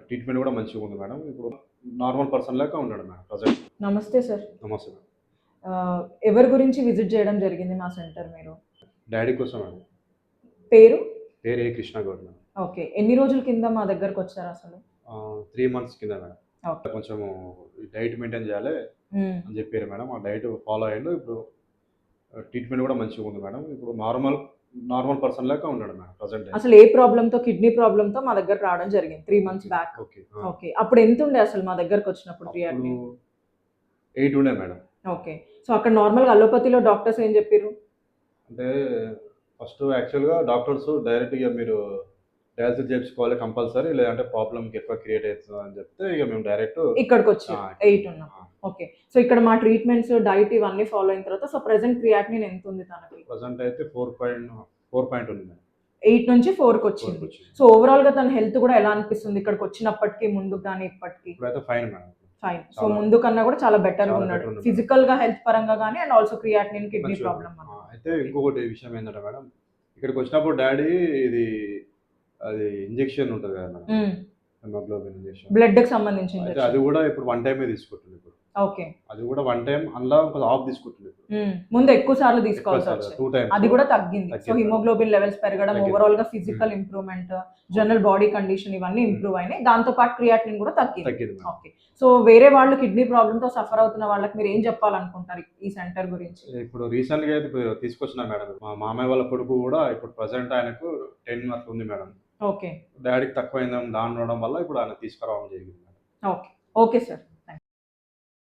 Treatment కూడా మంచిగా ఉంది మేడం. ఇప్పుడు నార్మల్ పర్సన్ లెక్క ఉన్నాడు మేడం ప్రజెంట్. నమస్తే సార్. నమస్తే మేడం. ఎవరి గురించి విజిట్ చేయడం జరిగింది మా సెంటర్ మీరు? డాడీ కోసం మేడం. పేరు? పేరు ఏ కృష్ణ గౌడ్ మేడం. ఓకే. ఎన్ని రోజుల కింద మా దగ్గరకు వచ్చారు అసలు? 3 మంత్స్ కింద మేడం. ఓకే. కొంచెం డైట్ మెయింటైన్ చేయాలి అని చెప్పారు మేడం. ఆ డైట్ ఫాలో అయ్యిండు. ఇప్పుడు ట్రీట్మెంట్ కూడా మంచిగా ఉంది మేడం. ఇప్పుడు నార్మల్ పర్సన్ లెక్క ఉన్నాడు మేడం ప్రజెంట్. అసలు ఏ ప్రాబ్లంతో, కిడ్నీ ప్రాబ్లంతో మా దగ్గర రావడం జరిగింది 3 మంత్స్ బ్యాక్. ఓకే. ఓకే. అప్పుడు ఎంత ఉండే అసలు మా దగ్గరకు వచ్చినప్పుడు క్రియాటినిన్? 8 ఉండే మేడం. ఓకే. సో అక్కడ నార్మల్గా అలోపతిలో డాక్టర్స్ ఏం చెప్పారు? అంటే ఫస్ట్ యాక్చువల్గా డాక్టర్స్ డైరెక్ట్గా మీరు డయాలసిస్ చేయించుకోవాలి కంపల్సరీ, లేదంటే ప్రాబ్లమ్కి ఎక్కువ క్రియేట్ అవుతుంది అని చెప్తే ఇక మేము డైరెక్ట్ ఇక్కడికి వచ్చి 8 ఉన్నాం. ఓకే. సో ఇక్కడ మా ట్రీట్మెంట్స్, డైట్ ఇవన్నీ ఫాలో అయిన తర్వాత సో ప్రెసెంట్ క్రియాటినిన్ ఎంత ఉంది తనకి? ప్రెసెంట్ అయితే 4 ఉంది మేడం. 8 నుంచి 4కి వచ్చింది. సో ఓవరాల్ గా తన హెల్త్ కూడా ఎలా అనిపిస్తుంది ఇక్కడికి వచ్చినప్పటికీ, ముందు కానీ ఇప్పటికి? ఇప్పుడైతే ఫైన్ మేడం. ఫైన్. సో ముందు కన్నా కూడా చాలా బెటర్ గా ఉన్నాడు better ఫిజికల్ గా, హెల్త్ పరంగా కానీ, and also creatinine, kidney problem. అయితే ఇంకొకటి విషయం ఏంటంటే మేడం, ఇక్కడికి వచ్చినప్పుడు డాడీ అది ఇంజెక్షన్ ఉంటుంది కదా మేడం, హెమోగ్లోబిన్ ఇంజెక్షన్, బ్లడ్ కి సంబంధించి అది కూడా ఇప్పుడు 1 టైమే తీసుకుంటుంది. ఇప్పుడు ఓకే. అది కూడా 1 టైం అందులో కొంచెం ఆఫ్ తీసుకుంటుంది. ముందు ఎక్కువ సార్లు తీసుకోవాల్సి వచ్చింది. 2 టైమ్స్ అది కూడా తగ్గింది. సో హిమోగ్లోబిన్ లెవెల్స్ పెరగడం, ఓవరాల్ గా physical improvement, general body condition ఇవన్నీ ఇంప్రూవ్ అయినాయి. దాంతో పాటు క్రియాటినిన్ కూడా తగ్గింది. ఓకే. సో వేరే వాళ్ళు కిడ్నీ ప్రాబ్లమ్ తో సఫర్ అవుతున్న వాళ్ళకి మీరు ఏం చెప్పాలనుకుంటారు ఈ సెంటర్ గురించి? ఇప్పుడు రీసెంట్ గా అయితే తీసుకొచ్చిన మేడం, మా మామయ్య వాళ్ళ కొడుకు కూడా ఇప్పుడు ప్రెసెంట్ ఆయనకు 10 వరకు ఉంది మేడం. ఓకే. డాడీకి తక్కువైందని దాని ఉండడం వల్ల ఇప్పుడు ఆయన తీసుకురావడం జరిగింది మేడం. ఓకే. Okay sir.